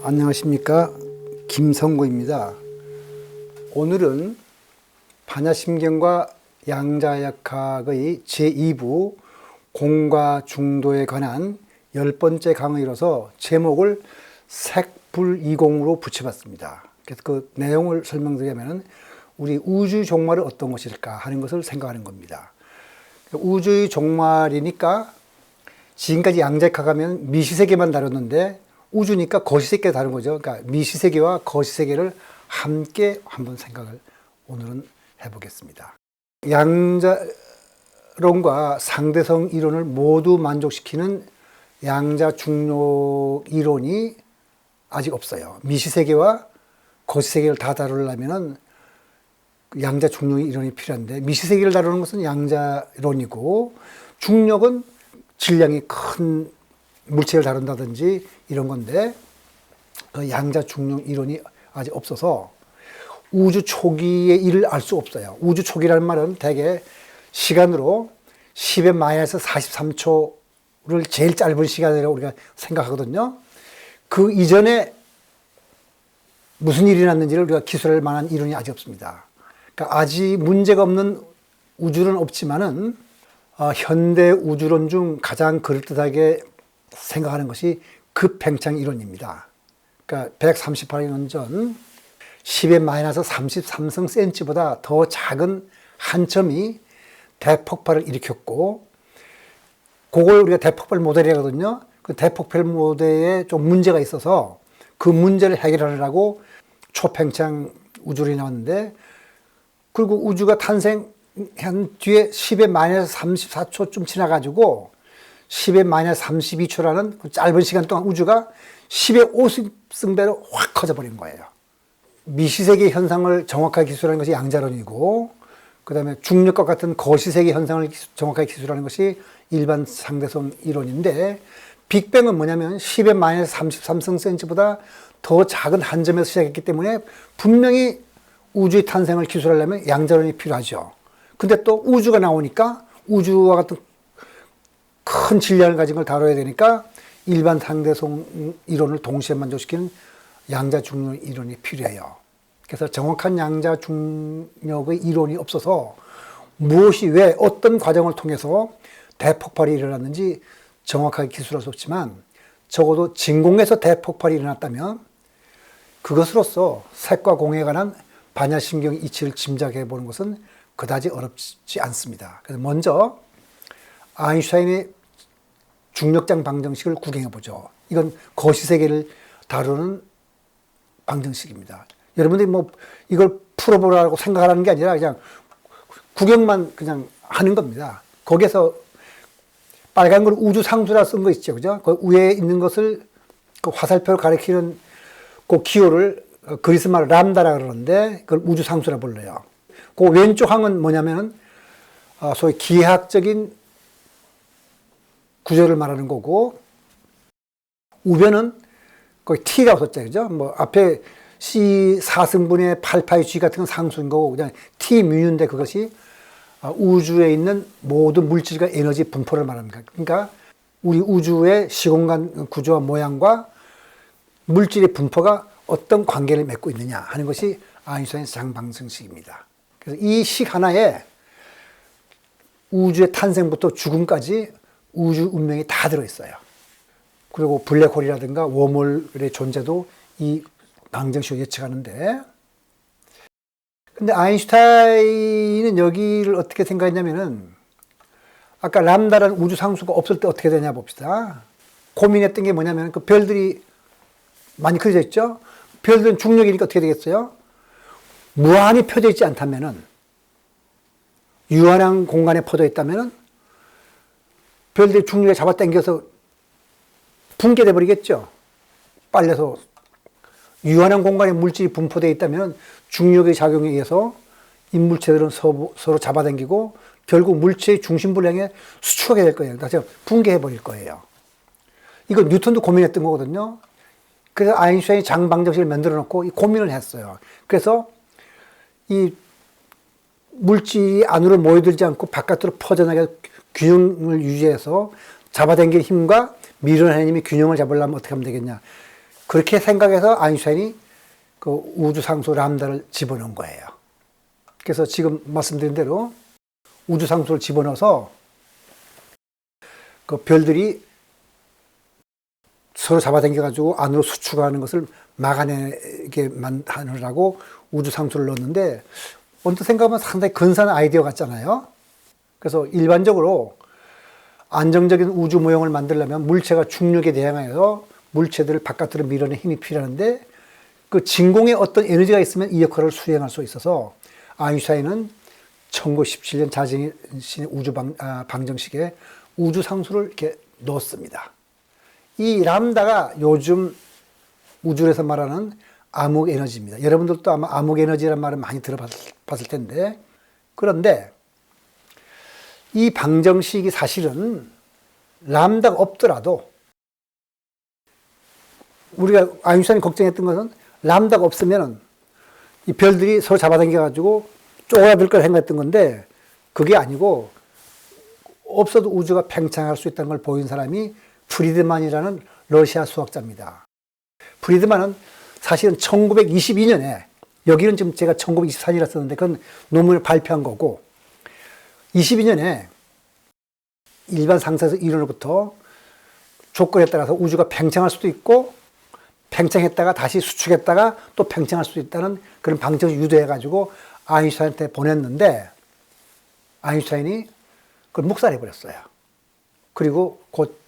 안녕하십니까, 김성구입니다. 오늘은 반야심경과 양자역학의 제2부 공과 중도에 관한 10번째 강의로서 제목을 색불이공으로 붙여봤습니다. 그래서 그 내용을 설명드리자면 우리 우주 종말은 어떤 것일까 하는 것을 생각하는 겁니다. 우주의 종말이니까 지금까지 양자역학 하면 미시세계만 다뤘는데 우주니까 거시세계가 다른 거죠. 그러니까 미시세계와 거시세계를 함께 한번 생각을 오늘은 해보겠습니다. 양자론과 상대성 이론을 모두 만족시키는 양자중력 이론이 아직 없어요. 미시세계와 거시세계를 다 다루려면 양자중력 이론이 필요한데, 미시세계를 다루는 것은 양자론이고 중력은 질량이 큰 물체를 다룬다든지 이런 건데, 그 양자중력 이론이 아직 없어서 우주 초기의 일을 알 수 없어요. 우주 초기라는 말은 대개 시간으로 10의 마이너스 43초를 제일 짧은 시간이라고 우리가 생각하거든요. 그 이전에 무슨 일이 났는지를 우리가 기술할 만한 이론이 아직 없습니다. 그러니까 아직 문제가 없는 우주는 없지만은 현대 우주론 중 가장 그럴듯하게 생각하는 것이 급팽창 이론입니다. 그러니까 138년 전 10의 마이너스 33성 센치보다 더 작은 한 점이 대폭발을 일으켰고, 그걸 우리가 대폭발 모델이라고 하거든요. 그 대폭발 모델에 좀 문제가 있어서 그 문제를 해결하려고 초팽창 우주론이 나왔는데, 그리고 우주가 탄생한 뒤에 10의 마이너스 34초쯤 지나가지고 10의 마이너스 32초라는 그 짧은 시간 동안 우주가 10의 50승배로 확 커져버린 거예요. 미시세계 현상을 정확하게 기술하는 것이 양자론이고, 그 다음에 중력과 같은 거시세계 현상을 정확하게 기술하는 것이 일반 상대성 이론인데, 빅뱅은 뭐냐면 10의 마이너스 33성 센치보다 더 작은 한 점에서 시작했기 때문에 분명히 우주의 탄생을 기술하려면 양자론이 필요하죠. 근데 또 우주가 나오니까 우주와 같은 큰 질량을 가진 걸 다뤄야 되니까 일반 상대성 이론을 동시에 만족시키는 양자중력 이론이 필요해요. 그래서 정확한 양자중력의 이론이 없어서 무엇이 왜 어떤 과정을 통해서 대폭발이 일어났는지 정확하게 기술할 수 없지만, 적어도 진공에서 대폭발이 일어났다면 그것으로서 색과 공에 관한 반야심경의 이치를 짐작해 보는 것은 그다지 어렵지 않습니다. 그래서 먼저 아인슈타인의 중력장 방정식을 구경해 보죠. 이건 거시세계를 다루는 방정식입니다. 여러분들이 뭐 이걸 풀어보라고 생각하는 게 아니라 그냥 구경만 그냥 하는 겁니다. 거기에서 빨간 걸 우주상수라 쓴 거 있죠. 그죠? 그 위에 있는 것을 그 화살표를 가리키는 그 기호를 그리스 말로 람다라 그러는데 그걸 우주상수라 불러요. 그 왼쪽 항은 뭐냐면은 소위 기하학적인 구조를 말하는 거고, 우변은 거기 T라고 썼죠. 그죠? 뭐 앞에 C 4승분의 8파이 G 같은 건 상수인 거고, 그냥 T 뮤인데 그것이 우주에 있는 모든 물질과 에너지 분포를 말합니다. 그러니까 우리 우주의 시공간 구조와 모양과 물질의 분포가 어떤 관계를 맺고 있느냐 하는 것이 아인슈타인의 장방정식입니다. 그래서 이 식 하나에 우주의 탄생부터 죽음까지 우주 운명이 다 들어있어요. 그리고 블랙홀이라든가 웜홀의 존재도 이 방정식으로 예측하는데, 근데 아인슈타인은 여기를 어떻게 생각했냐면은, 아까 람다라는 우주 상수가 없을 때 어떻게 되냐 봅시다. 고민했던 게 뭐냐면, 그 별들이 많이 커져 있죠? 별들은 중력이니까 어떻게 되겠어요? 무한히 펴져 있지 않다면은, 유한한 공간에 퍼져 있다면은, 별들이 중력에 잡아당겨서 붕괴돼 버리겠죠? 빨려서. 유한한 공간에 물질이 분포되어 있다면 중력의 작용에 의해서 인물체들은 서로 잡아당기고 결국 물체의 중심부를 향해 수축하게 될 거예요. 다시 붕괴해 버릴 거예요. 이거 뉴턴도 고민했던 거거든요. 그래서 아인슈타인이 장방정식을 만들어 놓고 이 고민을 했어요. 그래서 이 물질이 안으로 모여들지 않고 바깥으로 퍼져나가게 균형을 유지해서 잡아당기는 힘과 밀어내는 힘이 균형을 잡으려면 어떻게 하면 되겠냐. 그렇게 생각해서 아인슈타인이 그 우주상수 람다를 집어넣은 거예요. 그래서 지금 말씀드린 대로 우주상수를 집어넣어서 그 별들이 서로 잡아당겨가지고 안으로 수축하는 것을 막아내게 하느라고 우주상수를 넣었는데 언뜻 생각하면 상당히 근사한 아이디어 같잖아요. 그래서 일반적으로 안정적인 우주 모형을 만들려면 물체가 중력에 대항하여서 물체들을 바깥으로 밀어내는 힘이 필요한데 그 진공에 어떤 에너지가 있으면 이 역할을 수행할 수 있어서 아인슈타인은 1917년 자신의 방정식에 우주상수를 이렇게 넣었습니다. 이 람다가 요즘 우주에서 말하는 암흑 에너지입니다. 여러분들도 아마 암흑 에너지라는 말을 많이 들어봤을 텐데, 그런데 이 방정식이 사실은 람다가 없더라도 우리가 아인슈타인이 걱정했던 것은 람다가 없으면 이 별들이 서로 잡아당겨가지고 쪼그라들 걸 생각했던 건데 그게 아니고 없어도 우주가 팽창할 수 있다는 걸 보인 사람이 프리드만이라는 러시아 수학자입니다. 프리드만은 사실은 1922년에 여기는 지금 제가 1924년이라 썼는데 그건 논문을 발표한 거고 22년에 일반 상승에서 이론으로부터 조건에 따라서 우주가 팽창할 수도 있고 팽창했다가 다시 수축했다가 또 팽창할 수도 있다는 그런 방정을 유도해가지고 아인슈타인한테 보냈는데 아인슈타인이 그걸 묵살해버렸어요. 그리고 곧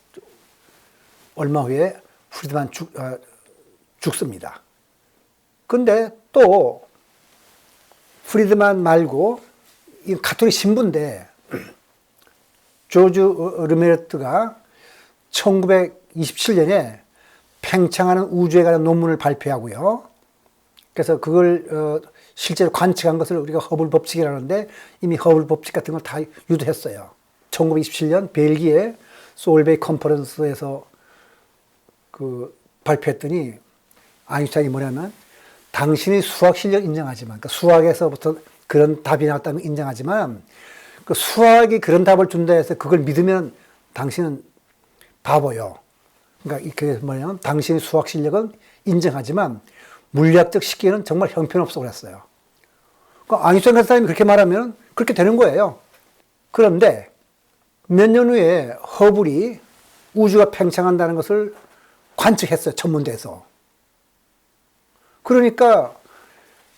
얼마 후에 프리드만 죽습니다. 근데 또 프리드만 말고 이 가톨릭 신부인데 조르주 르메르트가 1927년에 팽창하는 우주에 관한 논문을 발표하고요. 그래서 그걸 실제로 관측한 것을 우리가 허블 법칙이라고 하는데 이미 허블 법칙 같은 걸 다 유도했어요. 1927년 벨기에 소울베이 컨퍼런스에서 발표했더니 아인슈타인이 뭐냐면 당신의 수학 실력 인정하지만 그러니까 수학에서부터 그런 답이 나왔다는 걸 인정하지만 그 수학이 그런 답을 준다 해서 그걸 믿으면 당신은 바보요. 그러니까 이게 뭐냐면 당신의 수학 실력은 인정하지만 물리학적 시기에는 정말 형편없어 그랬어요. 그러니까 아인슈타인 같은 사람이 그렇게 말하면 그렇게 되는 거예요. 그런데 몇 년 후에 허블이 우주가 팽창한다는 것을 관측했어요. 천문대에서. 그러니까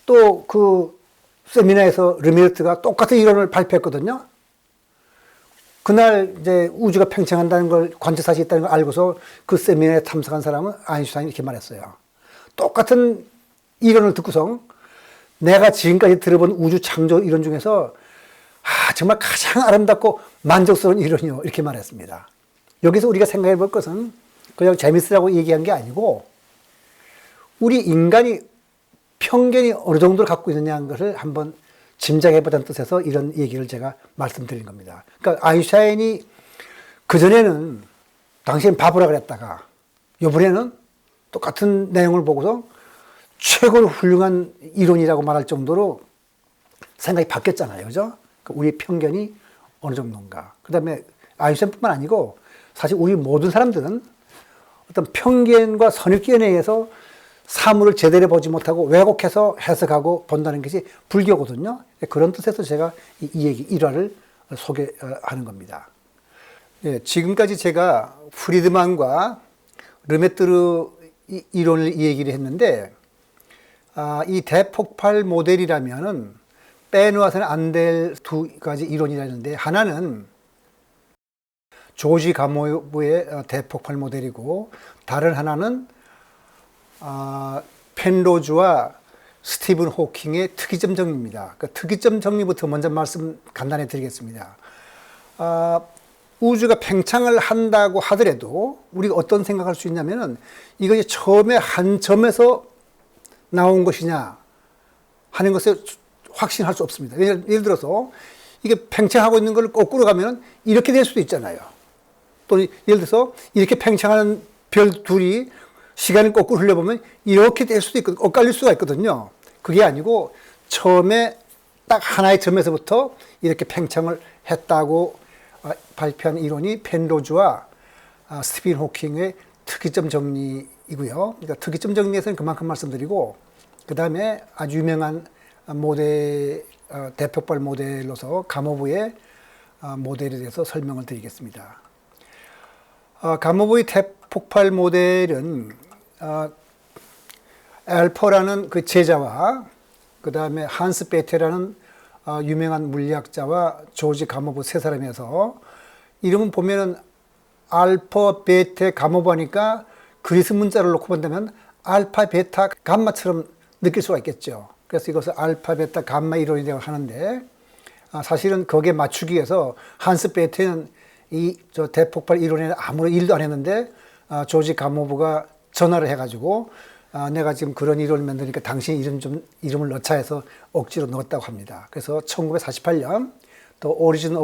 또 그 세미나에서 르메르트가 똑같은 이론을 발표했거든요. 그날 이제 우주가 팽창한다는 걸 관측 사실이 있다는 걸 알고서 그 세미나에 참석한 사람은 아인슈타인이 이렇게 말했어요. 똑같은 이론을 듣고서 내가 지금까지 들어본 우주 창조 이론 중에서 정말 가장 아름답고 만족스러운 이론이요. 이렇게 말했습니다. 여기서 우리가 생각해 볼 것은 그냥 재밌으라고 얘기한 게 아니고 우리 인간이 편견이 어느 정도를 갖고 있느냐는 것을 한번 짐작해 보자는 뜻에서 이런 얘기를 제가 말씀드린 겁니다. 그러니까 아인슈타인이 그전에는 당신 바보라 그랬다가 이번에는 똑같은 내용을 보고서 최고로 훌륭한 이론이라고 말할 정도로 생각이 바뀌었잖아요. 그죠? 우리의 편견이 어느 정도인가. 그 다음에 아인슈타인뿐만 아니고 사실 우리 모든 사람들은 어떤 편견과 선입견에 의해서 사물을 제대로 보지 못하고 왜곡해서 해석하고 본다는 것이 불교거든요. 그런 뜻에서 제가 이 얘기, 일화를 소개하는 겁니다. 예, 지금까지 제가 프리드만과 르메트르 이론을 얘기를 했는데, 이 대폭발 모델이라면은 빼놓아서는 안 될 두 가지 이론이라는데, 하나는 조지 가모브의 대폭발 모델이고, 다른 하나는 펜로즈와 스티븐 호킹의 특이점 정리입니다. 그 특이점 정리부터 먼저 말씀 간단히 드리겠습니다. 우주가 팽창을 한다고 하더라도 우리가 어떤 생각할 수 있냐면은 이것이 처음에 한 점에서 나온 것이냐 하는 것을 확신할 수 없습니다. 예를 들어서 이게 팽창하고 있는 걸 거꾸로 가면 이렇게 될 수도 있잖아요. 또 예를 들어서 이렇게 팽창하는 별 둘이 시간을 거꾸로 흘려보면 이렇게 될 수도 있고 엇갈릴 수가 있거든요. 그게 아니고 처음에 딱 하나의 점에서부터 이렇게 팽창을 했다고 발표한 이론이 펜로즈와 스티븐 호킹의 특이점 정리이고요. 그러니까 특이점 정리에서는 그만큼 말씀드리고, 그 다음에 아주 유명한 모델, 대폭발 모델로서 가모브의 모델에 대해서 설명을 드리겠습니다. 가모브의 대폭발 모델은 앨퍼라는 그 제자와 그 다음에 한스 베테라는 유명한 물리학자와 조지 가모브 세 사람이어서, 이름은 보면은 알파, 베타, 가모브 하니까 그리스 문자를 놓고 본다면 알파, 베타, 감마처럼 느낄 수가 있겠죠. 그래서 이것을 알파, 베타, 감마 이론이라고 하는데, 사실은 거기에 맞추기 위해서 한스 베테는 저 대폭발 이론에 아무런 일도 안 했는데, 조지 가모브가 전화를 해가지고 내가 지금 그런 이론을 만드니까 당신 이름을 넣자 해서 억지로 넣었다고 합니다. 그래서 1948년 The Origin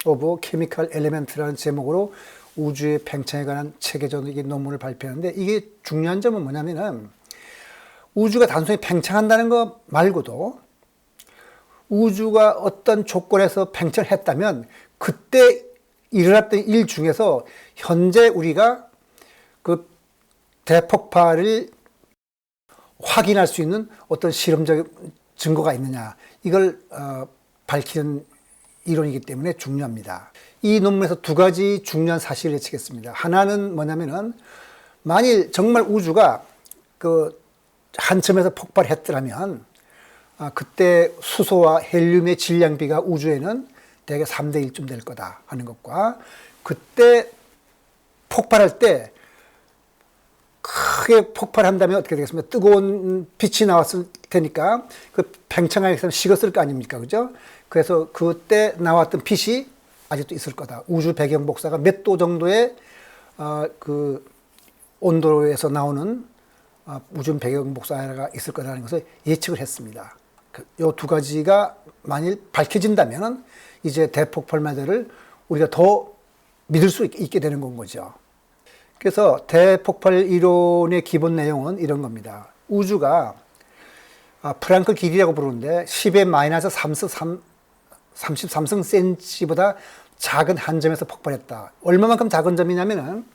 of Chemical Element라는 제목으로 우주의 팽창에 관한 체계적인 논문을 발표하는데, 이게 중요한 점은 뭐냐면은 우주가 단순히 팽창한다는 것 말고도 우주가 어떤 조건에서 팽창했다면 그때 일어났던 일 중에서 현재 우리가 그 대폭발을 확인할 수 있는 어떤 실험적 증거가 있느냐, 이걸 밝히는 이론이기 때문에 중요합니다. 이 논문에서 두 가지 중요한 사실을 예측했습니다. 하나는 뭐냐면은 만일 정말 우주가 그 한 점에서 폭발했더라면 그때 수소와 헬륨의 질량비가 우주에는 대개 3대 1쯤 될 거다 하는 것과, 그때 폭발할 때 크게 폭발한다면 어떻게 되겠습니까? 뜨거운 빛이 나왔을 테니까 그 팽창하게 식었을 거 아닙니까? 그죠? 그래서 그때 나왔던 빛이 아직도 있을 거다. 우주 배경 복사가 몇 도 정도의 그 온도에서 나오는 우주 배경 복사가 있을 거라는 것을 예측을 했습니다. 이 두 가지가 만일 밝혀진다면 이제 대폭발 모델을 우리가 더 믿을 수 있게 되는 건 거죠. 그래서 대폭발 이론의 기본 내용은 이런 겁니다. 우주가 프랑클 길이라고 부르는데 10의 마이너스 33승 센치보다 작은 한 점에서 폭발했다. 얼마만큼 작은 점이냐면은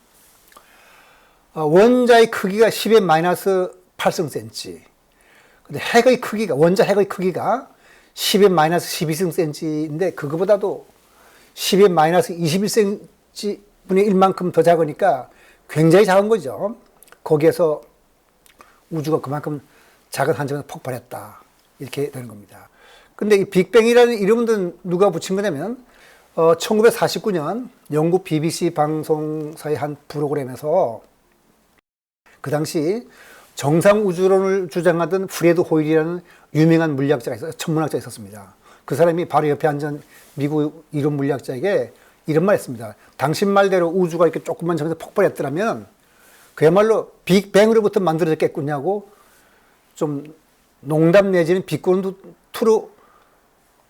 원자의 크기가 10의 마이너스 8승 센치. 근데 핵의 크기가, 원자 핵의 크기가 10의 마이너스 12승 센치인데 그거보다도 10의 마이너스 21cm 분의 1만큼 더 작으니까 굉장히 작은 거죠. 거기에서 우주가 그만큼 작은 한 점에서 폭발했다, 이렇게 되는 겁니다. 근데 이 빅뱅이라는 이름은 누가 붙인 거냐면 1949년 영국 BBC 방송사의 한 프로그램에서 그 당시 정상 우주론을 주장하던 프레드 호일이라는 유명한 물리학자가 천문학자가 있었습니다. 그 사람이 바로 옆에 앉은 미국 이론 물리학자에게 이런 말 했습니다. 당신 말대로 우주가 이렇게 조그만 점에서 폭발했더라면 그야말로 빅뱅으로부터 만들어졌겠군요, 좀 농담 내지는 비꼬는 투로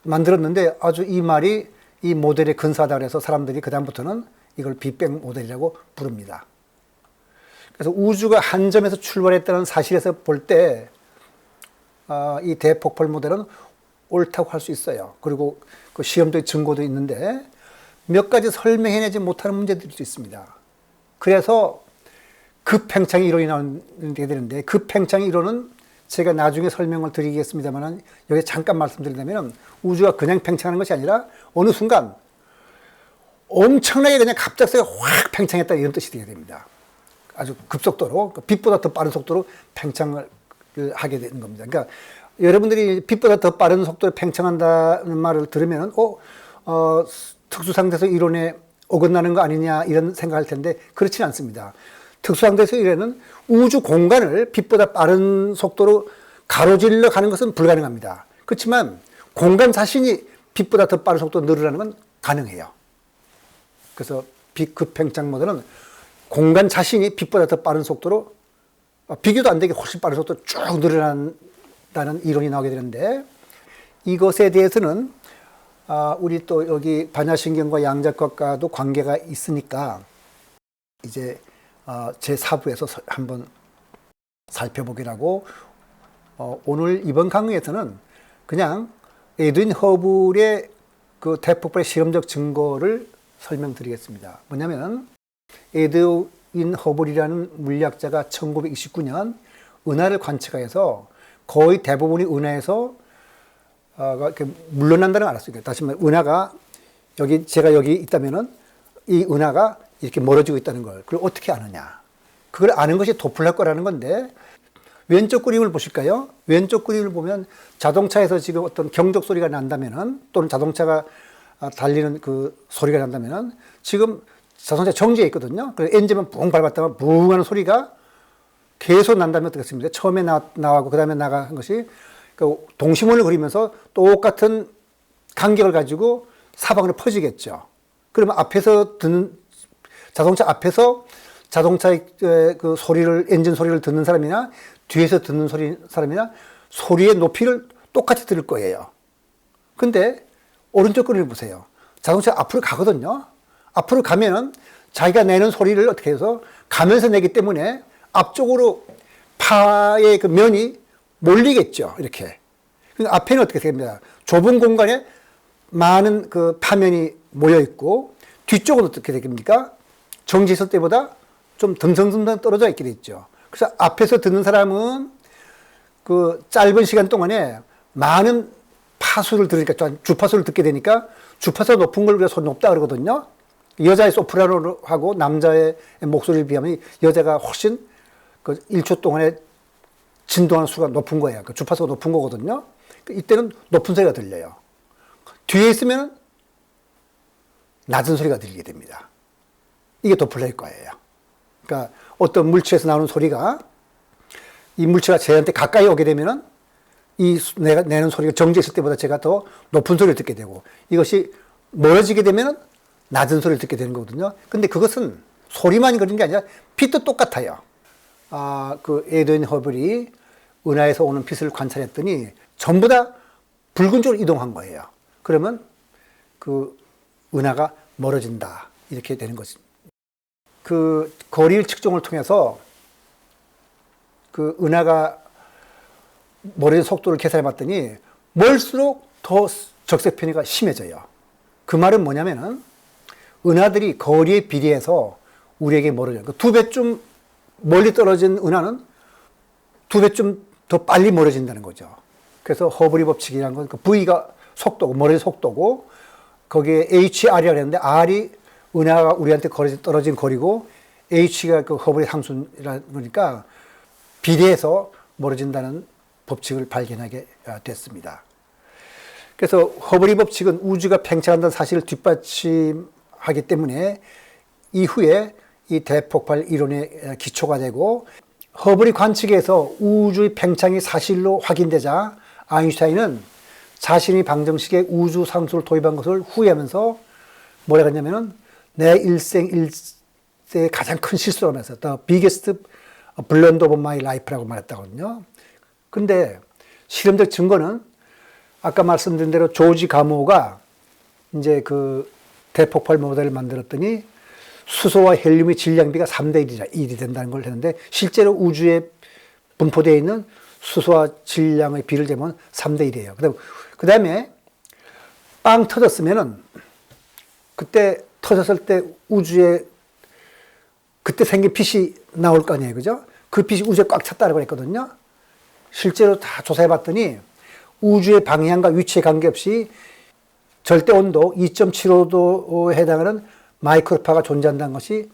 만들었는데, 아주 이 말이 이 모델의 근사하다 그래서 사람들이 그다음부터는 이걸 빅뱅 모델이라고 부릅니다. 그래서 우주가 한 점에서 출발했다는 사실에서 볼 때 이 대폭발 모델은 옳다고 할 수 있어요. 그리고 그 시험적 증거도 있는데 몇 가지 설명해내지 못하는 문제들도 있습니다. 그래서 급팽창 이론이 나오게 되는데, 급팽창 이론은 제가 나중에 설명을 드리겠습니다만 여기 잠깐 말씀드리자면 우주가 그냥 팽창하는 것이 아니라 어느 순간 엄청나게 그냥 갑작스레 확 팽창했다, 이런 뜻이 되게 됩니다. 아주 급속도로, 빛보다 더 빠른 속도로 팽창을 하게 되는 겁니다. 그러니까 여러분들이 빛보다 더 빠른 속도로 팽창한다는 말을 들으면 특수상대성 이론에 어긋나는 거 아니냐 이런 생각할 텐데 그렇지는 않습니다. 특수상대성 이론은 우주 공간을 빛보다 빠른 속도로 가로질러 가는 것은 불가능합니다. 그렇지만 공간 자신이 빛보다 더 빠른 속도로 늘어나는 건 가능해요. 그래서 급팽창 모델은 공간 자신이 빛보다 더 빠른 속도로, 비교도 안 되게 훨씬 빠른 속도로 쭉 늘어난다는 이론이 나오게 되는데, 이것에 대해서는 우리 또 여기 반야신경과 양자역학과도 관계가 있으니까 이제 제 4부에서 한번 살펴보기로 하고, 오늘 이번 강의에서는 그냥 에드윈 허블의 그 대폭발의 실험적 증거를 설명드리겠습니다. 뭐냐면 에드윈 허블이라는 물리학자가 1929년 은하를 관측해서 거의 대부분이 은하에서 이렇게 물러난다는 걸 알았어요. 다시 말해 은하가 여기 제가 여기 있다면은 이 은하가 이렇게 멀어지고 있다는 걸 그걸 어떻게 아느냐? 그걸 아는 것이 도플러 거라는 건데 왼쪽 그림을 보실까요? 왼쪽 그림을 보면 자동차에서 지금 어떤 경적 소리가 난다면은 또는 자동차가 달리는 그 소리가 난다면은 지금 자동차 정지해 있거든요. 그래서 엔진만 붕 밟았다가 붕 하는 소리가 계속 난다면 어떻겠습니까? 처음에 나가고 그 다음에 나간 것이 그 동심원을 그리면서 똑같은 간격을 가지고 사방으로 퍼지겠죠. 그러면 앞에서 듣는 자동차 앞에서 자동차의 그 소리를 엔진 소리를 듣는 사람이나 뒤에서 듣는 사람이나 소리의 높이를 똑같이 들을 거예요. 근데 오른쪽 그림을 보세요. 자동차 앞으로 가거든요. 앞으로 가면은 자기가 내는 소리를 어떻게 해서 가면서 내기 때문에 앞쪽으로 파의 그 면이 몰리겠죠. 이렇게. 그러니까 앞에는 어떻게 됩니까? 좁은 공간에 많은 그 파면이 모여 있고 뒤쪽은 어떻게 됩니까? 정지선 때보다 좀 듬성듬성 떨어져 있게 됐죠. 그래서 앞에서 듣는 사람은 그 짧은 시간 동안에 많은 파수를 들으니까 주파수를 듣게 되니까 주파수가 높은 걸 우리가 높다 그러거든요. 여자의 소프라노하고 남자의 목소리를 비하면 여자가 훨씬 그 1초 동안에 진동하는 수가 높은 거예요. 그 주파수가 높은 거거든요. 이때는 높은 소리가 들려요. 뒤에 있으면 낮은 소리가 들리게 됩니다. 이게 도플러일 거예요. 그러니까 어떤 물체에서 나오는 소리가 이 물체가 저한테 가까이 오게 되면은 이 내가 내는 소리가 정지했을 때보다 제가 더 높은 소리를 듣게 되고 이것이 멀어지게 되면은 낮은 소리를 듣게 되는 거거든요. 근데 그것은 소리만 그런 게 아니라 빛도 똑같아요. 그 에드윈 허블이 은하에서 오는 빛을 관찰했더니 전부 다 붉은 쪽으로 이동한 거예요. 그러면 그 은하가 멀어진다. 이렇게 되는 것입니다. 그 거리 측정을 통해서 그 은하가 멀어진 속도를 계산해 봤더니 멀수록 더 적색 편의가 심해져요. 그 말은 뭐냐면은 은하들이 거리에 비례해서 우리에게 멀어져요. 그 2배쯤 멀리 떨어진 은하는 2배쯤 더 빨리 멀어진다는 거죠. 그래서 허블의 법칙이라는 건 그 V가 속도고 멀어진 속도고 거기에 HR이라고 했는데 R이 은하가 우리한테 떨어진 거리고 H가 그 허블의 함수라는 거니까 비례해서 멀어진다는 법칙을 발견하게 됐습니다. 그래서 허블의 법칙은 우주가 팽창한다는 사실을 뒷받침하기 때문에 이후에 이 대폭발 이론의 기초가 되고 허블의 관측에서 우주의 팽창이 사실로 확인되자 아인슈타인은 자신이 방정식에 우주 상수를 도입한 것을 후회하면서 뭐라고 했냐면은 내 일생 일세의 가장 큰 실수를 하면서 The biggest blunder of my life라고 말했다거든요. 근데 실험적 증거는 아까 말씀드린 대로 조지 가모가 이제 그 대폭발 모델을 만들었더니 수소와 헬륨의 질량비가 3대 1이 된다는 걸 했는데 실제로 우주에 분포되어 있는 수소와 질량의 비를 재면 3대 1이에요. 그 다음에 빵 터졌으면은 그때 터졌을 때 우주에 그때 생긴 빛이 나올 거 아니에요. 그죠? 그 빛이 우주에 꽉 찼다고 했거든요. 실제로 다 조사해 봤더니 우주의 방향과 위치에 관계없이 절대 온도 2.75도에 해당하는 마이크로파가 존재한다는 것이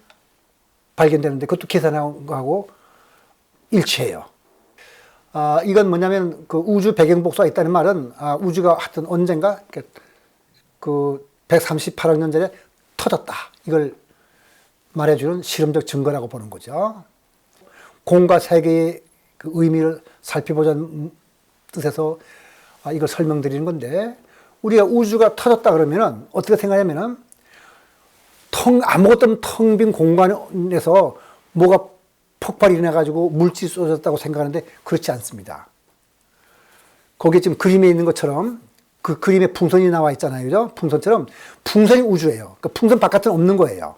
발견되는데 그것도 계산한 거하고 일치해요. 이건 뭐냐면 그 우주 배경 복수가 있다는 말은 우주가 하여튼 언젠가 그 138억 년 전에 터졌다. 이걸 말해주는 실험적 증거라고 보는 거죠. 공과 세계의 그 의미를 살펴보자는 뜻에서 이걸 설명드리는 건데 우리가 우주가 터졌다 그러면은 어떻게 생각하냐면은 아무것도 없는 텅 빈 공간에서 뭐가 폭발이 일어나가지고 물질이 쏟아졌다고 생각하는데 그렇지 않습니다. 거기에 지금 그림에 있는 것처럼 그 그림에 풍선이 나와 있잖아요. 그죠? 풍선처럼 풍선이 우주예요. 그러니까 풍선 바깥은 없는 거예요.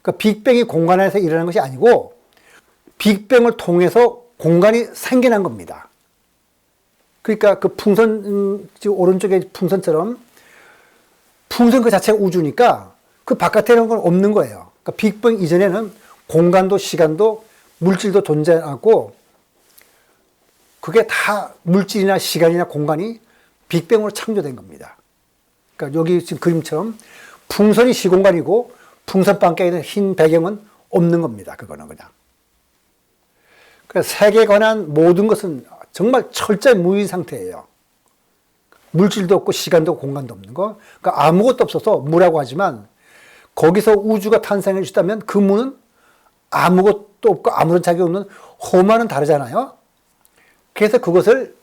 그러니까 빅뱅이 공간 안에서 일어나는 것이 아니고 빅뱅을 통해서 공간이 생겨난 겁니다. 그러니까 그 풍선, 지금 오른쪽에 풍선처럼 풍선 그 자체가 우주니까 그 바깥에 있는 건 없는 거예요. 그러니까 빅뱅 이전에는 공간도 시간도 물질도 존재하고 그게 다 물질이나 시간이나 공간이 빅뱅으로 창조된 겁니다. 그러니까 여기 지금 그림처럼 풍선이 시공간이고 풍선 반짝에 있는 흰 배경은 없는 겁니다. 그거는 그냥. 그러니까 세계에 관한 모든 것은 정말 철저히 무인 상태예요. 물질도 없고 시간도 없고 공간도 없는 거. 그러니까 아무것도 없어서 무라고 하지만 거기서 우주가 탄생해 주다면 그 무는 아무것도 없고 아무런 자격이 없는 험한은 다르잖아요. 그래서 그것을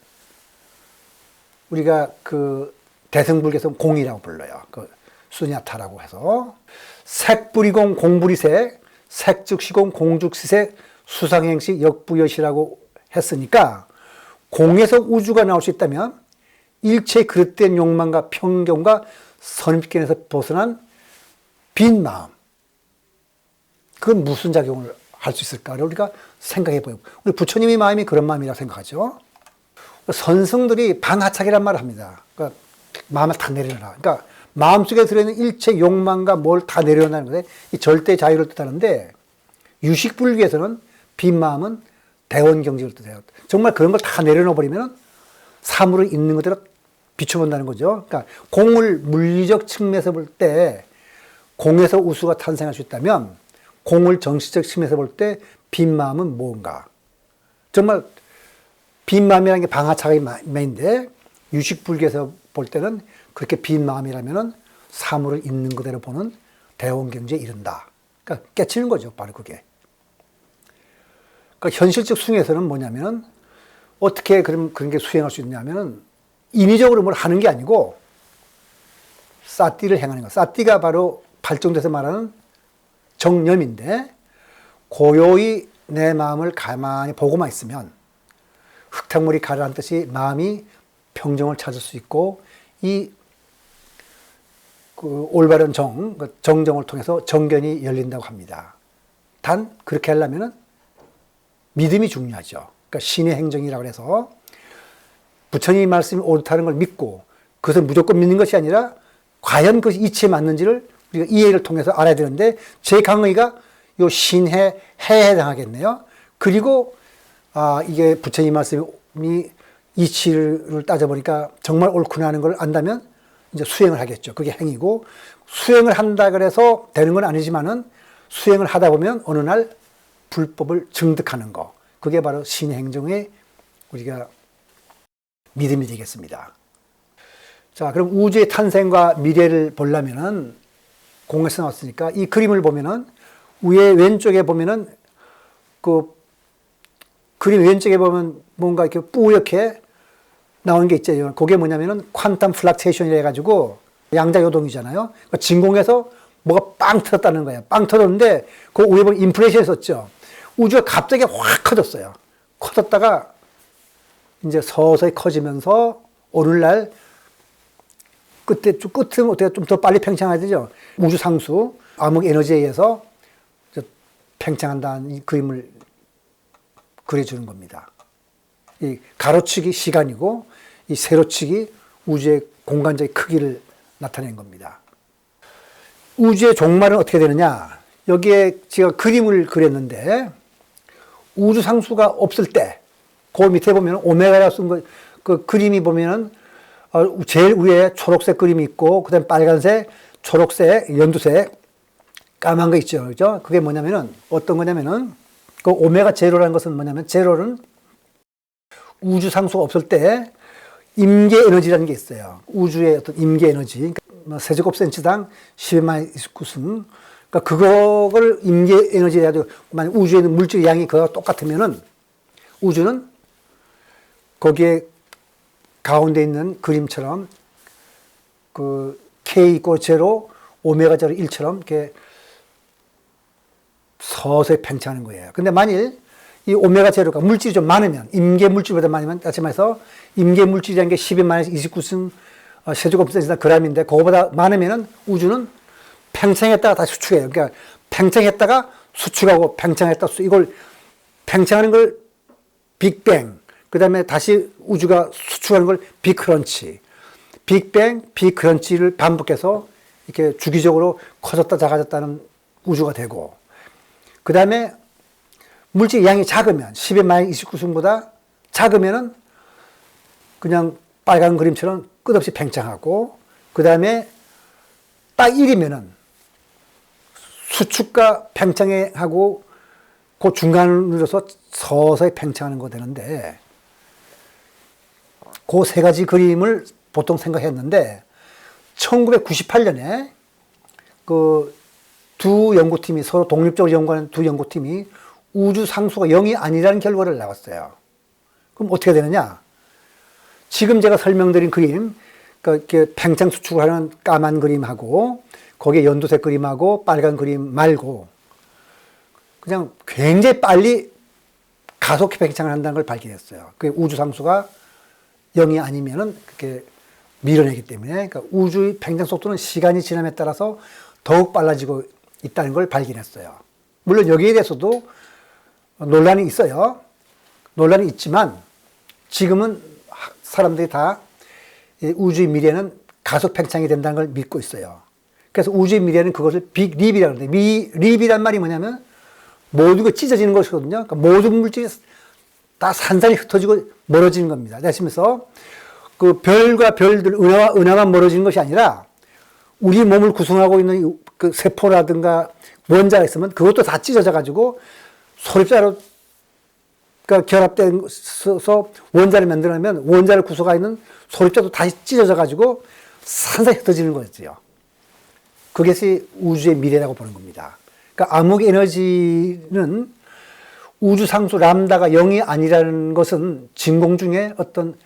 우리가 그 대승불교에서 공이라고 불러요. 그 수냐타라고 해서 색불이공 공불이색, 색즉시공 공즉시색, 수상행시 역부여시라고 했으니까 공에서 우주가 나올 수 있다면 일체의 그릇된 욕망과 편견과 선입견에서 벗어난 빈 마음, 그건 무슨 작용을 할 수 있을까를 우리가 생각해 보고, 우리 부처님의 마음이 그런 마음이라고 생각하죠. 선승들이 반하착이란 말을 합니다. 그러니까 마음을 다 내려놔라. 그러니까 마음속에 들어있는 일체 욕망과 뭘 다 내려놓는 것에 이 절대 자유를 뜻하는데, 유식불교에서는 빈 마음은 대원경지를 뜻해요. 정말 그런 걸 다 내려놓아 버리면 사물을 있는 그대로 비춰본다는 거죠. 그러니까 공을 물리적 측면에서 볼 때 공에서 우수가 탄생할 수 있다면, 공을 정치적 측면에서 볼 때 빈 마음은 뭔가. 정말 빈 마음이라는 게 방하차의 마음인데, 유식불교에서 볼 때는 그렇게 빈 마음이라면 사물을 있는 그대로 보는 대원경지에 이른다. 그러니까 깨치는 거죠, 바로 그게. 그러니까 현실적 수행에서는 뭐냐면은 어떻게 그런 게 수행할 수 있냐면은 인위적으로 뭘 하는 게 아니고 사띠를 행하는 거. 사띠가 바로 발정돼서 말하는 정념인데, 고요히 내 마음을 가만히 보고만 있으면 흙탕물이 가라앉듯이 마음이 평정을 찾을 수 있고, 그 올바른 정정을 통해서 정견이 열린다고 합니다. 단 그렇게 하려면은 믿음이 중요하죠. 그러니까 신의 행정이라고 해서 부처님의 말씀이 옳다는 걸 믿고 그것을 무조건 믿는 것이 아니라 과연 그것이 이치에 맞는지를 우리가 이해를 통해서 알아야 되는데, 제 강의가 요 신해, 해에 해당하겠네요. 그리고 이게 부처님 말씀이 이치를 따져보니까 정말 옳구나 하는 걸 안다면 이제 수행을 하겠죠. 그게 행이고, 수행을 한다 그래서 되는 건 아니지만은 수행을 하다 보면 어느 날 불법을 증득하는 거. 그게 바로 신의 행정의 우리가 믿음이 되겠습니다. 자, 그럼 우주의 탄생과 미래를 보려면은 공에서 나왔으니까 이 그림을 보면은 위에 왼쪽에 보면은 그 그림 왼쪽에 보면 뭔가 이렇게 뿌옇게 나오는 게 있죠. 그게 뭐냐면은 퀀텀 플락테이션이라 해가지고 양자요동이잖아요. 그러니까 진공에서 뭐가 빵 터졌다는 거예요. 빵 터졌는데 그 위에 보면 인프레션이 썼죠. 우주가 갑자기 확 커졌어요. 커졌다가 이제 서서히 커지면서 오늘날 끝은 어떻게 좀 더 빨리 팽창해야 되죠. 우주 상수, 암흑 에너지에 의해서 팽창한다는 이 그림을 그려주는 겁니다. 이 가로축이 시간이고 이 세로축이 우주의 공간적인 크기를 나타낸 겁니다. 우주의 종말은 어떻게 되느냐? 여기에 제가 그림을 그렸는데, 우주 상수가 없을 때, 그 밑에 보면 오메가라고 쓴 그 그림이 보면은 제일 위에 초록색 그림이 있고, 그 다음에 빨간색, 초록색, 연두색, 까만 거 있죠. 그죠? 그게 뭐냐면은, 어떤 거냐면은, 그 오메가 제로라는 것은 뭐냐면, 제로는 우주 상수가 없을 때 임계 에너지라는 게 있어요. 우주의 어떤 임계 에너지. 그러니까 세제곱센치당 10만 29승. 그러니까 그거를 임계 에너지 해가지고, 만약 우주에 있는 물질 양이 그거와 똑같으면은 우주는 거기에 가운데 있는 그림처럼 그 K 있고 제로, 오메가 제로 1처럼 이렇게 서서히 팽창하는 거예요. 근데 만일 이 오메가 제로가 물질이 좀 많으면, 임계 물질보다 많으면, 다시 말해서 임계 물질이라는 게 10의 29승 세제곱센치당 그램인데, 그거보다 많으면은 우주는 팽창했다가 다시 수축해요. 그러니까 팽창했다가 수축하고 팽창했다가 이걸 팽창하는 걸 빅뱅, 그 다음에 다시 우주가 수축하는 걸 빅크런치, 빅뱅, 빅크런치를 반복해서 이렇게 주기적으로 커졌다 작아졌다는 우주가 되고, 그 다음에 물질 양이 작으면 10의 마이너스 29승보다 작으면은 그냥 빨간 그림처럼 끝없이 팽창하고, 그 다음에 딱 1이면은 수축과 팽창하고 그 중간을 눌러서 서서히 팽창하는 거 되는데, 그 세 가지 그림을 보통 생각했는데 1998년에 그 두 연구팀이 서로 독립적으로 연구하는 두 연구팀이 우주 상수가 0이 아니라는 결과를 나왔어요. 그럼 어떻게 되느냐? 지금 제가 설명드린 그림, 그러니까 이렇게 팽창 수축을 하는 까만 그림하고 거기에 연두색 그림하고 빨간 그림 말고 그냥 굉장히 빨리 가속 팽창을 한다는 걸 발견했어요. 그 우주 상수가 0이 아니면은 그렇게 밀어내기 때문에, 그러니까 우주의 팽창 속도는 시간이 지남에 따라서 더욱 빨라지고 있다는 걸 발견했어요. 물론 여기에 대해서도 논란이 있어요. 논란이 있지만 지금은 사람들이 다 우주의 미래는 가속 팽창이 된다는 걸 믿고 있어요. 그래서 우주의 미래는 그것을 빅립이라고 하는데, 립이란 말이 뭐냐면 모든 게 찢어지는 것이거든요. 그러니까 모든 물질이 다 산산이 흩어지고 멀어지는 겁니다. 그래서 그 별과 별들, 은하만 멀어지는 것이 아니라 우리 몸을 구성하고 있는 그 세포라든가 원자가 있으면 그것도 다 찢어져 가지고 소립자로 결합돼서 원자를 만들어내면 원자를 구성하고 있는 소립자도 다시 찢어져 가지고 산산이 흩어지는 거죠. 그것이 우주의 미래라고 보는 겁니다. 그러니까 암흑 에너지는 우주 상수 람다가 0이 아니라는 것은 진공 중에 어떤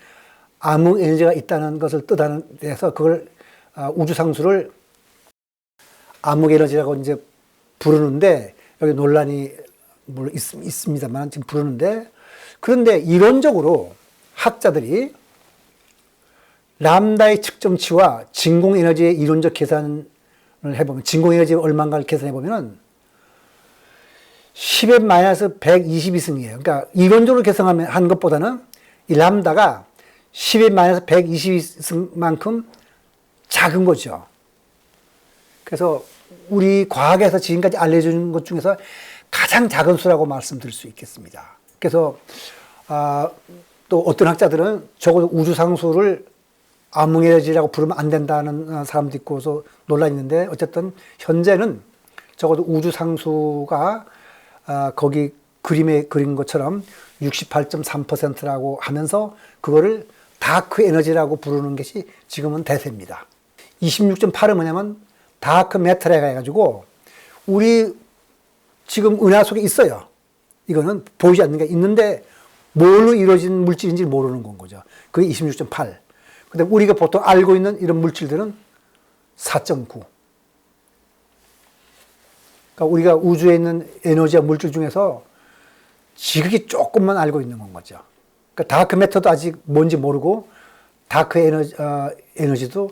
암흑 에너지가 있다는 것을 뜻하는 데서 그걸 우주 상수를 암흑 에너지라고 이제 부르는데, 여기 논란이 물론 있습니다만 지금 부르는데, 그런데 이론적으로 학자들이 람다의 측정치와 진공 에너지의 이론적 계산을 해보면, 진공 에너지가 얼마인가를 계산해 보면은 10의 마이너스 122승이에요. 그러니까 이론적으로 계산한 것보다는 이 람다가 10의 마이너스 122승만큼 작은 거죠. 그래서 우리 과학에서 지금까지 알려주는 것 중에서 가장 작은 수라고 말씀드릴 수 있겠습니다. 그래서 또 어떤 학자들은 적어도 우주상수를 암흑에너지라고 부르면 안 된다는 사람도 있고서 논란이 있는데, 어쨌든 현재는 적어도 우주상수가 거기 그림에 그린 것처럼 68.3%라고 하면서 그거를 다크 에너지라고 부르는 것이 지금은 대세입니다. 26.8은 뭐냐면 다크 매터라고 해가지고 우리 지금 은하 속에 있어요. 이거는 보이지 않는 게 있는데 뭘로 이루어진 물질인지 모르는 건 거죠. 그게 26.8. 근데 우리가 보통 알고 있는 이런 물질들은 4.9. 그러니까 우리가 우주에 있는 에너지와 물질 중에서 지극히 조금만 알고 있는 건 거죠. 그러니까 다크 매터도 아직 뭔지 모르고 다크 에너지도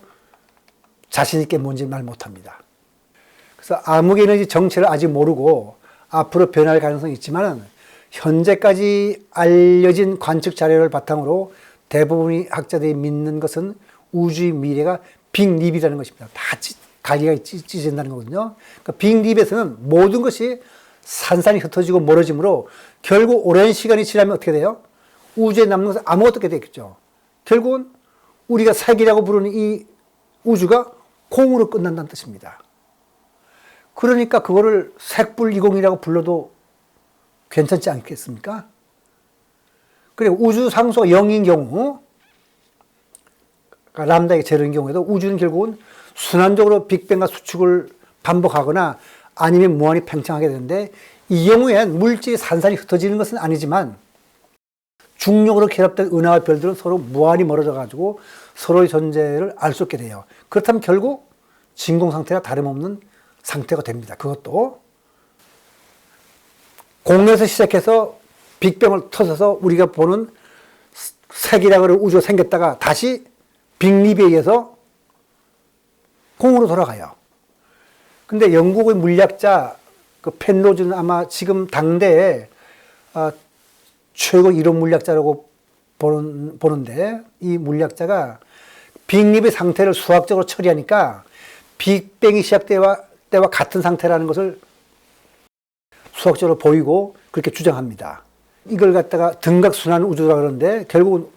자신 있게 뭔지 말 못합니다. 그래서 암흑 에너지 정체를 아직 모르고 앞으로 변할 가능성이 있지만, 현재까지 알려진 관측 자료를 바탕으로 대부분의 학자들이 믿는 것은 우주의 미래가 빅립이라는 것입니다. 다 가기가 찢어진다는 거거든요. 그러니까 빅립에서는 모든 것이 산산이 흩어지고 멀어지므로 결국 오랜 시간이 지나면 어떻게 돼요? 우주에 남는 것은 아무것도 없게 되겠죠. 결국은 우리가 색이라고 부르는 이 우주가 공으로 끝난다는 뜻입니다. 그러니까 그거를 색불이공이라고 불러도 괜찮지 않겠습니까? 그리고 우주 상수가 0인 경우, 그러니까 람다의 제로인 경우에도 우주는 결국은 순환적으로 빅뱅과 수축을 반복하거나 아니면 무한히 팽창하게 되는데, 이 경우엔 물질이 산산이 흩어지는 것은 아니지만 중력으로 결합된 은하와 별들은 서로 무한히 멀어져 가지고 서로의 존재를 알 수 없게 돼요. 그렇다면 결국 진공 상태와 다름없는 상태가 됩니다. 그것도 공에서 시작해서 빅뱅을 터져서 우리가 보는 색이라고 하는 우주가 생겼다가 다시 빅립에 의해서 공으로 돌아가요. 근데 영국의 물리학자 그 펜로즈는 아마 지금 당대에 최고 이론 물리학자라고 보는데, 이 물리학자가 빅립의 상태를 수학적으로 처리하니까 빅뱅이 시작되와 때와 같은 상태라는 것을 수학적으로 보이고 그렇게 주장합니다. 이걸 갖다가 등각순환 우주라 그러는데 결국은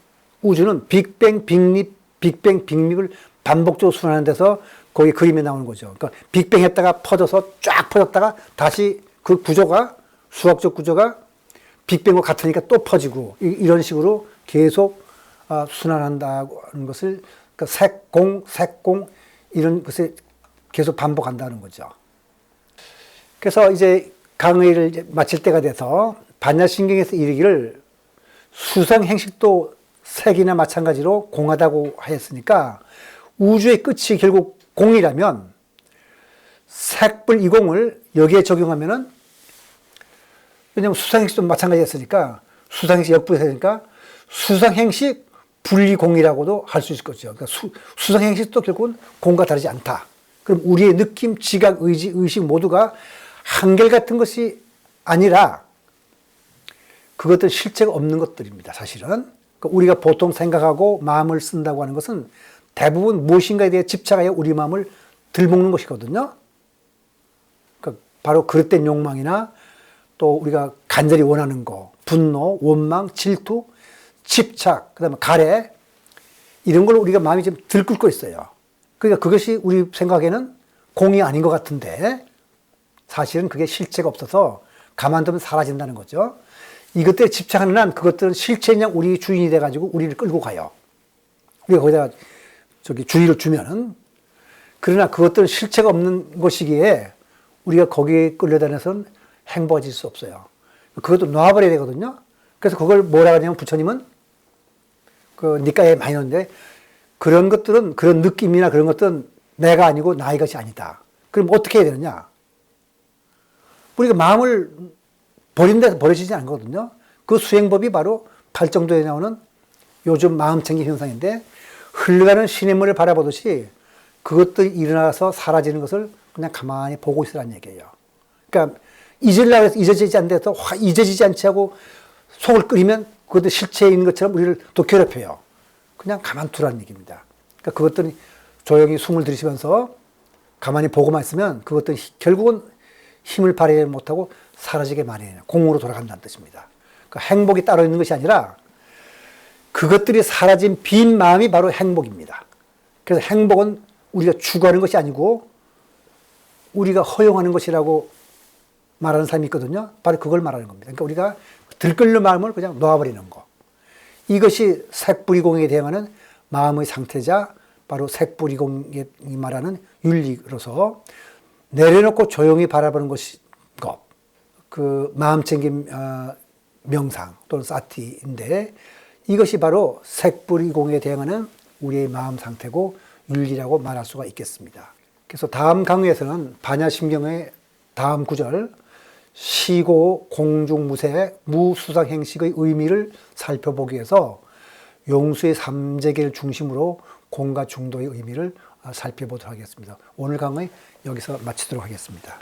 우주는 빅뱅, 빅립, 빅뱅, 빅립을 반복적으로 순환하는 데서 거기 그림에 나오는 거죠. 그러니까 빅뱅 했다가 퍼져서 쫙 퍼졌다가 다시 그 구조가 수학적 구조가 빅뱅과 같으니까 또 퍼지고 이런 식으로 계속 순환한다는 것을 그러니까 색공 이런 것을 계속 반복한다는 거죠. 그래서 이제 강의를 이제 마칠 때가 돼서 반야신경에서 이르기를 수상 행식도 색이나 마찬가지로 공하다고 하였으니까 우주의 끝이 결국 공이라면 색불 이공을 여기에 적용하면은 왜냐하면 수상행식도 마찬가지였으니까 수상행식 역부였으니까 수상행식 분리공이라고도 할 수 있을 거죠. 그러니까 수상행식도 결국은 공과 다르지 않다. 그럼 우리의 느낌, 지각, 의지, 의식 모두가 한결같은 것이 아니라 그것들 실체가 없는 것들입니다. 사실은. 그러니까 우리가 보통 생각하고 마음을 쓴다고 하는 것은 대부분 무엇인가에 대해 집착하여 우리 마음을 들먹는 것이거든요. 그러니까 바로 그릇된 욕망이나 또 우리가 간절히 원하는 거, 분노, 원망, 질투, 집착, 그 다음에 가래, 이런 걸 우리가 마음이 좀 들끓고 있어요. 그러니까 그것이 우리 생각에는 공이 아닌 것 같은데 사실은 그게 실체가 없어서 가만두면 사라진다는 거죠. 이것들에 집착하는 한 그것들은 실체냐 우리 주인이 돼가지고 우리를 끌고 가요. 우리가 거기다가 주의를 주면은. 그러나 그것들은 실체가 없는 것이기에 우리가 거기에 끌려다녀서는 행복해질 수 없어요. 그것도 놔버려야 되거든요. 그래서 그걸 뭐라 하냐면 부처님은 그 니까에 많이 넣는데 그런 것들은 그런 느낌이나 그런 것들은 내가 아니고 나의 것이 아니다. 그럼 어떻게 해야 되느냐? 우리가 마음을 버린 데서 버려지지 않거든요. 그 수행법이 바로 팔정도에 나오는 요즘 마음챙김 현상인데 흘러가는 시냇물을 바라보듯이 그것들이 일어나서 사라지는 것을 그냥 가만히 보고 있으라는 얘기예요. 그러니까 잊으려고 해서 잊어지지 않는 데서 잊어지지 않지 하고 속을 끓이면 그것도 실체에 있는 것처럼 우리를 또 괴롭혀요. 그냥 가만두라는 얘기입니다. 그러니까 그것들이 조용히 숨을 들이쉬면서 가만히 보고만 있으면 그것들이 결국은 힘을 발휘하지 못하고 사라지게 마련해요. 공으로 돌아간다는 뜻입니다. 그러니까 행복이 따로 있는 것이 아니라 그것들이 사라진 빈 마음이 바로 행복입니다. 그래서 행복은 우리가 추구하는 것이 아니고 우리가 허용하는 것이라고 말하는 사람이 있거든요. 바로 그걸 말하는 겁니다. 그러니까 우리가 들끓는 마음을 그냥 놓아버리는 거. 이것이 색불이공에 대응하는 마음의 상태자 바로 색불이공이 말하는 윤리로서 내려놓고 조용히 바라보는 것이 그 마음챙김 명상 또는 사티인데 이것이 바로 색불이공에 대응하는 우리의 마음 상태고 윤리라고 말할 수가 있겠습니다. 그래서 다음 강의에서는 반야심경의 다음 구절 시고 공중무세 무수상행식의 의미를 살펴보기 위해서 용수의 삼재계를 중심으로 공과 중도의 의미를 살펴보도록 하겠습니다. 오늘 강의 여기서 마치도록 하겠습니다.